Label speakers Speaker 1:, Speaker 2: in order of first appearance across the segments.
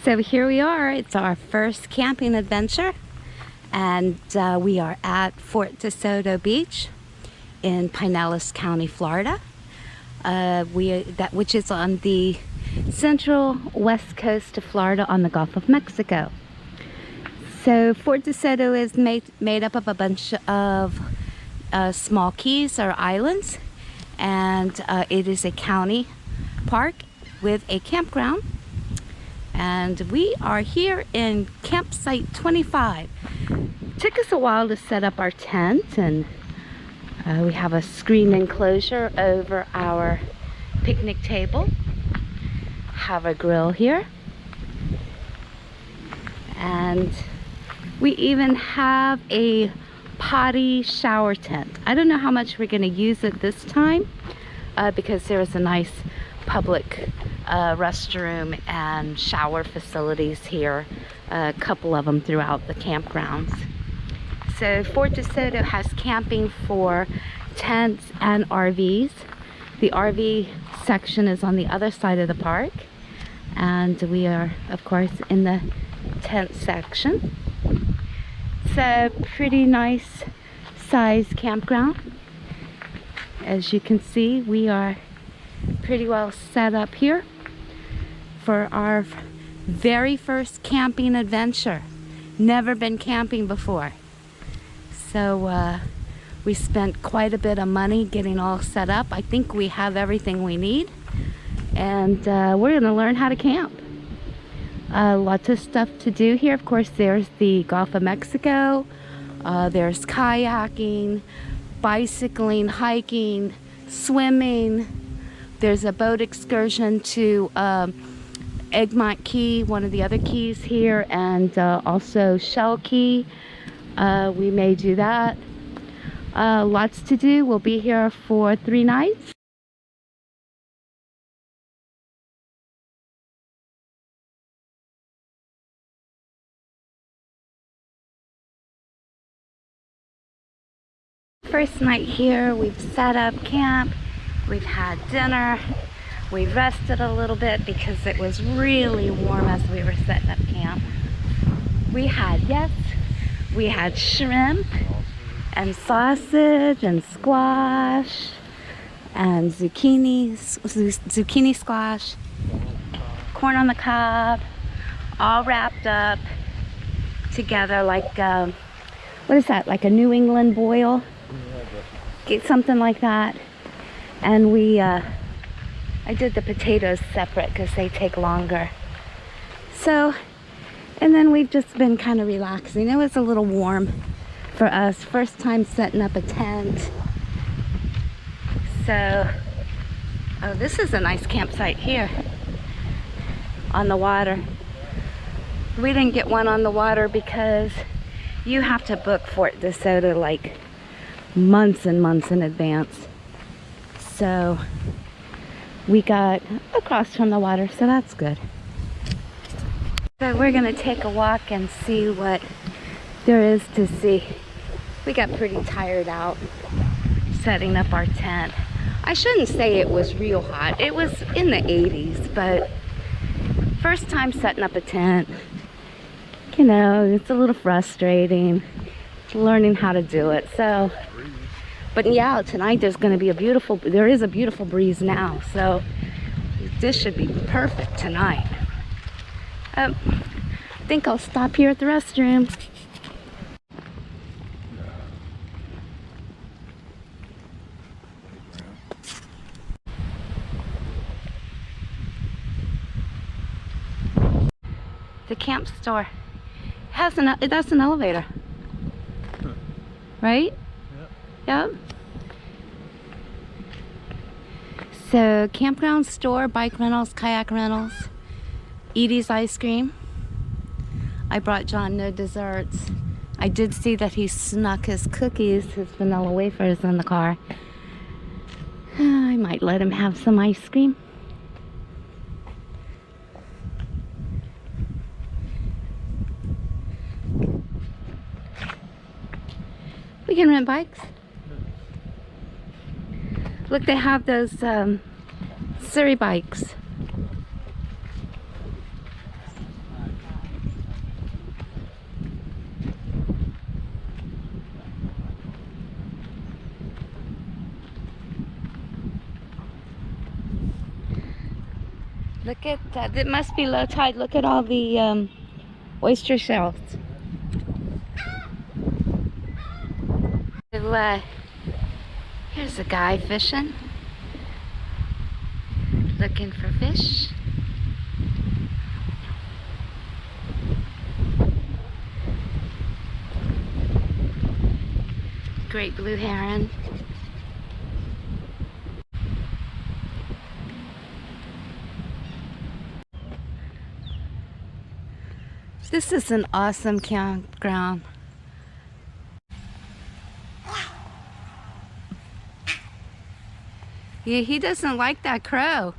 Speaker 1: So here we are. It's our first camping adventure, and we are at Fort Desoto Beach in Pinellas County, Florida, which is on the central west coast of Florida on the Gulf of Mexico. So Fort Desoto is made up of a bunch of small keys or islands, and it is a county park with a campground. And we are here in campsite 25. It took us a while to set up our tent, and we have a screen enclosure over our picnic table. Have a grill here, and we even have a potty shower tent. I don't know how much we're going to use it this time because there is a nice public restroom and shower facilities here, a couple of them throughout the campgrounds. So Fort Desoto has camping for tents and RVs. The RV section is on the other side of the park, and we are of course in the tent section. It's a pretty nice size campground. As you can see, we are pretty well set up here for our very first camping adventure. Never been camping before. So we spent quite a bit of money getting all set up. I think we have everything we need, and we're going to learn how to camp. Lots of stuff to do here. Of course, there's the Gulf of Mexico. There's kayaking, bicycling, hiking, swimming. There's a boat excursion to Egmont Key, one of the other keys here, and also Shell Key. We may do that. Lots to do. We'll be here for 3 nights. First night here, we've set up camp. We've had dinner. We rested a little bit because it was really warm as we were setting up camp. We had shrimp and sausage and squash and zucchini squash, corn on the cob, all wrapped up together like, what is that, like a New England boil? Get something like that. And I did the potatoes separate because they take longer. So, and then we've just been kind of relaxing. It was a little warm for us. First time setting up a tent. So, oh, this is a nice campsite here on the water. We didn't get one on the water because you have to book Fort Desoto like months and months in advance. So we got across from the water, so that's good. So we're gonna take a walk and see what there is to see. We got pretty tired out setting up our tent. I shouldn't say it was real hot. It was in the 80s, but first time setting up a tent, you know, it's a little frustrating learning how to do it. So, but yeah, tonight there is a beautiful breeze now, so this should be perfect tonight. I think I'll stop here at the restroom. The camp store has that's an elevator, right? Yep. So campground store, bike rentals, kayak rentals, Edie's ice cream. I brought John no desserts. I did see that he snuck his cookies, his vanilla wafers in the car. I might let him have some ice cream. We can rent bikes. Look, they have those Surrey bikes. Look at that. It must be low tide. Look at all the oyster shells. So, here's a guy fishing, looking for fish. Great blue heron. This is an awesome campground. Yeah, he doesn't like that crow.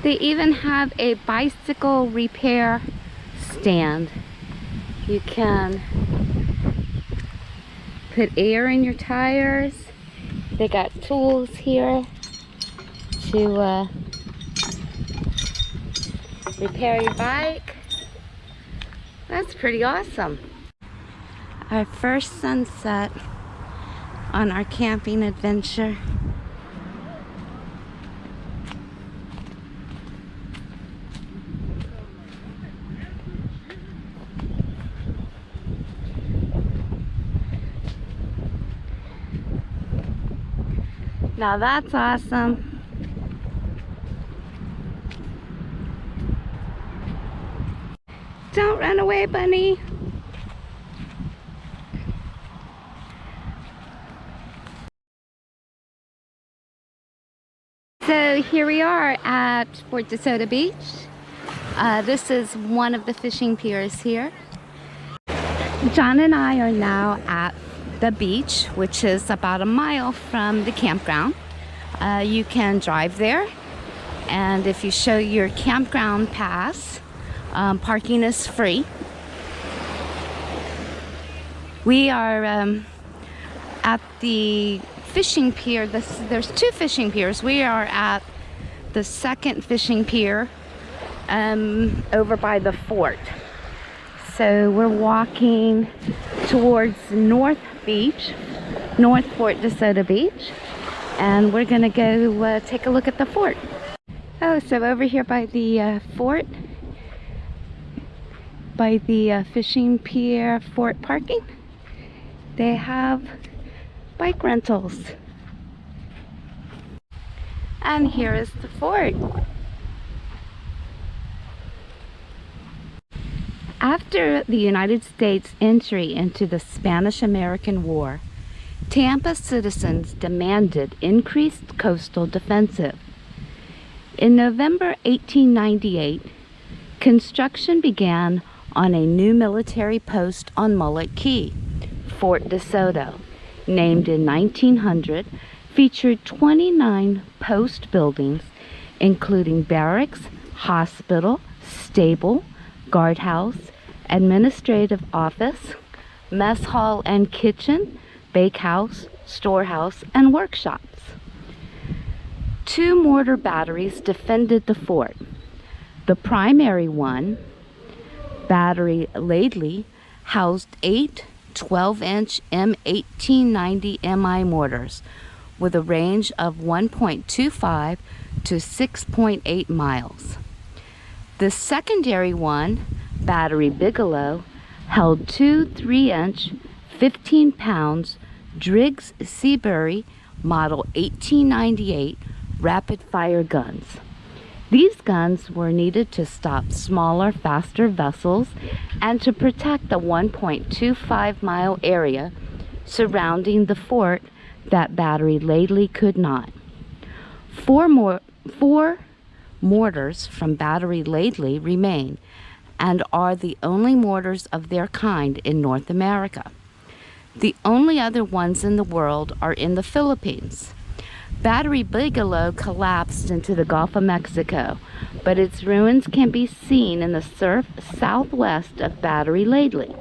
Speaker 1: They even have a bicycle repair stand. You can put air in your tires. They got tools here to repair your bike. That's pretty awesome. Our first sunset on our camping adventure. Now that's awesome. Don't run away, bunny. So here we are at Fort Desoto Beach. This is one of the fishing piers here. John and I are now at the beach, which is about a mile from the campground. You can drive there, and if you show your campground pass, parking is free. We are at the fishing pier. There's two fishing piers. We are at the second fishing pier over by the fort. So we're walking towards North Beach, North Fort Desoto Beach, and we're gonna go take a look at the fort. Oh, so over here by the fort, by the fishing pier fort parking, they have bike rentals. And here is the fort. After the United States entry into the Spanish-American War, Tampa citizens demanded increased coastal defensive. In November 1898, construction began on a new military post on Mullet Key. Fort Desoto, named in 1900, featured 29 post buildings, including barracks, hospital, stable, guardhouse, administrative office, mess hall and kitchen, bakehouse, storehouse, and workshops. 2 mortar batteries defended the fort. The primary one, Battery Laidley, housed 8 12-inch M1890 MI mortars with a range of 1.25 to 6.8 miles. The secondary one, Battery Bigelow, held 2 3-inch 15 pounds Driggs Seabury Model 1898 rapid-fire guns. These guns were needed to stop smaller, faster vessels and to protect the 1.25-mile area surrounding the fort that Battery Laidley could not. 4 mortars from Battery Laidley remain and are the only mortars of their kind in North America. The only other ones in the world are in the Philippines. Battery Bigelow collapsed into the Gulf of Mexico, but its ruins can be seen in the surf southwest of Battery Laidley.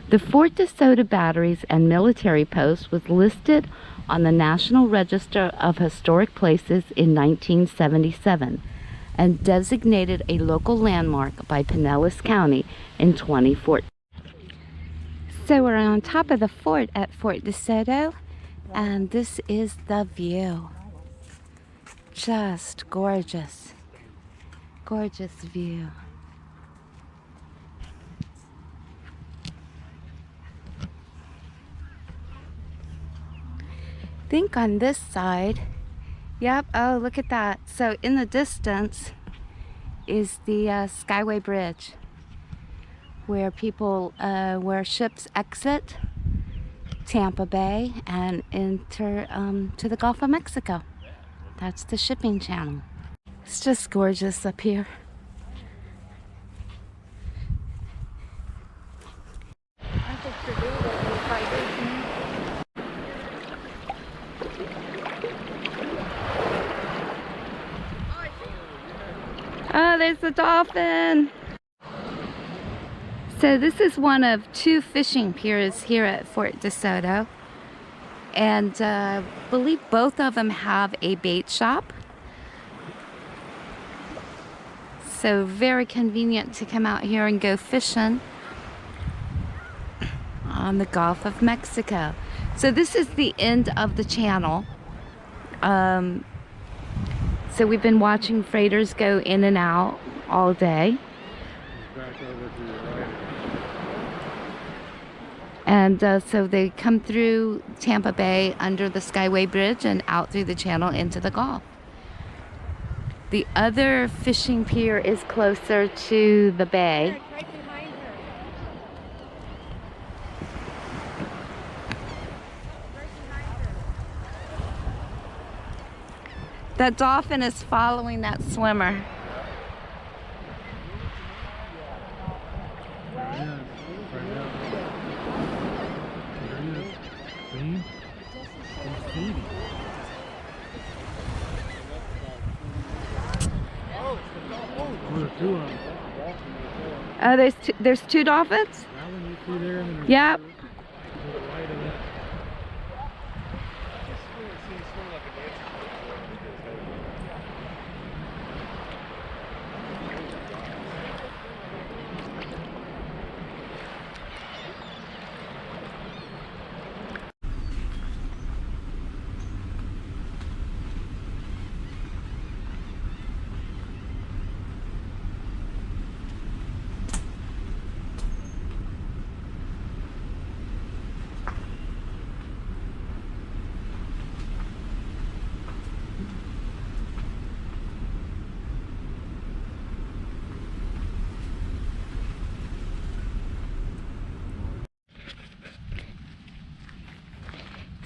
Speaker 1: The Fort Desoto batteries and military post was listed on the National Register of Historic Places in 1977 and designated a local landmark by Pinellas County in 2014. So we're on top of the fort at Fort Desoto, and this is the view. Just gorgeous. Gorgeous view. I think on this side, yep, oh look at that. So in the distance is the Skyway Bridge, where people, where ships exit Tampa Bay and enter to the Gulf of Mexico. That's the shipping channel. It's just gorgeous up here. Oh, there's the dolphin. So this is one of two fishing piers here at Fort DeSoto. And I believe both of them have a bait shop. So very convenient to come out here and go fishing on the Gulf of Mexico. So this is the end of the channel. So we've been watching freighters go in and out all day. And so they come through Tampa Bay under the Skyway Bridge and out through the channel into the Gulf. The other fishing pier is closer to the bay.
Speaker 2: Right behind her.
Speaker 1: That dolphin is following that swimmer. Oh, there's two dolphins? Yep.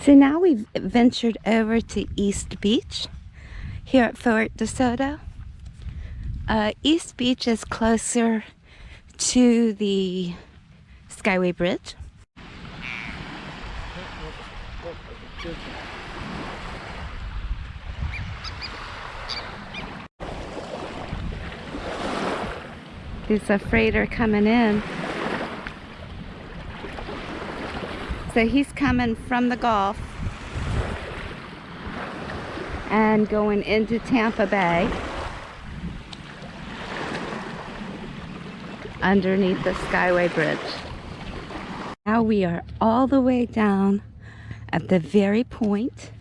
Speaker 1: So now we've ventured over to East Beach here at Fort DeSoto. East Beach is closer to the Skyway Bridge. There's a freighter coming in. So he's coming from the Gulf and going into Tampa Bay underneath the Skyway Bridge. Now we are all the way down at the very point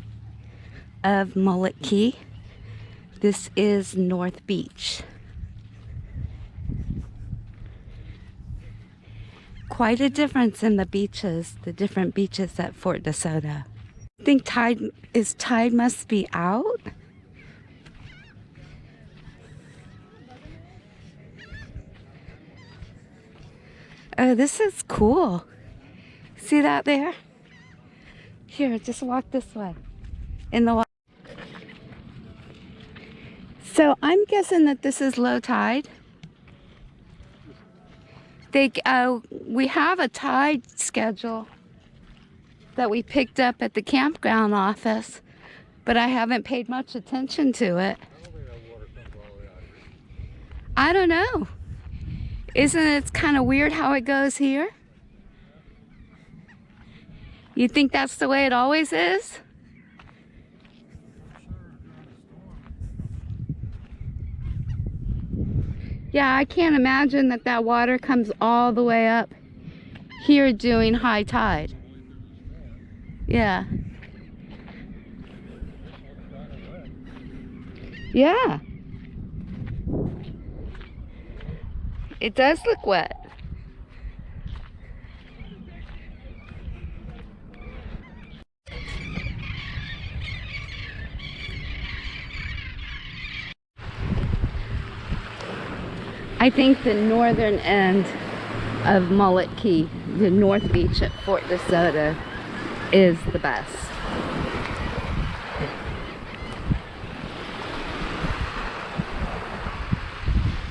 Speaker 1: of Mullet Key. This is North Beach. Quite a difference in the beaches, the different beaches at Fort DeSoto. I think tide must be out. Oh, this is cool. See that there? Here, just walk this way in the water. So I'm guessing that this is low tide. We have a tide schedule that we picked up at the campground office, but I haven't paid much attention to it. I don't know. Isn't it kind of weird how it goes here? You think that's the way it always is? Yeah, I can't imagine that water comes all the way up here doing high tide. Yeah. Yeah. It does look wet. I think the northern end of Mullet Key, the North Beach at Fort DeSoto, is the best.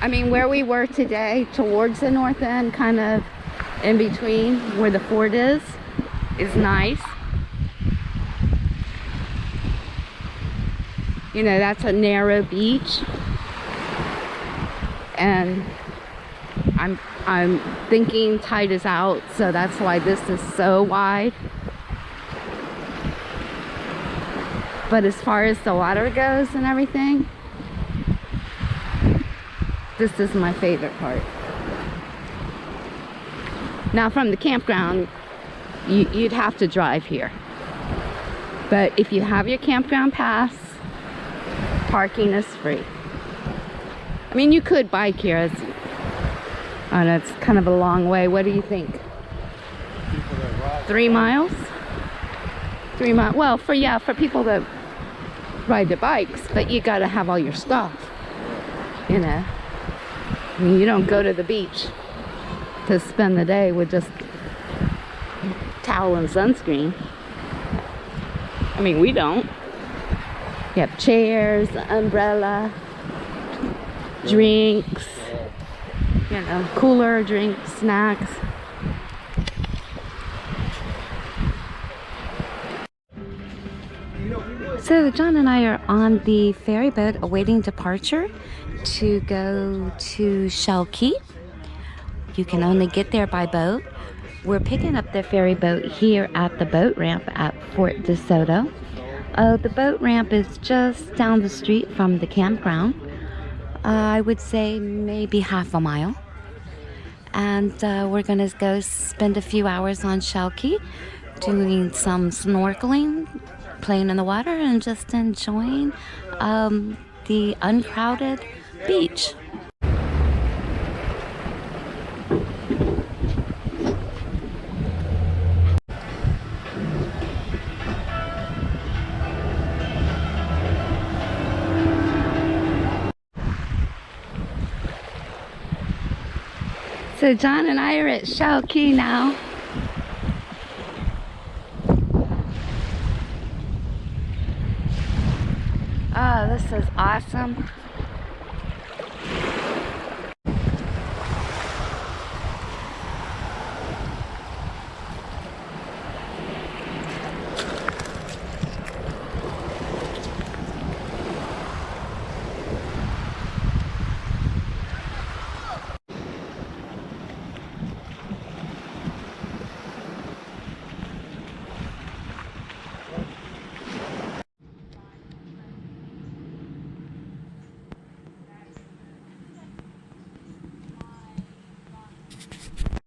Speaker 1: I mean, where we were today, towards the north end, kind of in between where the fort is nice. You know, that's a narrow beach. And I'm thinking tide is out, so that's why this is so wide. But as far as the water goes and everything, this is my favorite part. Now from the campground, you'd have to drive here. But if you have your campground pass, parking is free. I mean, you could bike here. I know it's kind of a long way. What do you think? 3 miles? 3 miles. Well, for people that ride their bikes, but you gotta have all your stuff. You know, I mean, you don't go to the beach to spend the day with just towel and sunscreen. I mean, we don't. You have chairs, umbrella, drinks, you know, cooler drinks, snacks. So John and I are on the ferry boat awaiting departure to go to Shell Key. You can only get there by boat. We're picking up the ferry boat here at the boat ramp at Fort DeSoto. The boat ramp is just down the street from the campground. I would say maybe half a mile. And we're gonna go spend a few hours on Shell Key doing some snorkeling, playing in the water, and just enjoying the uncrowded beach. So John and I are at Shell Key now. Oh, this is awesome.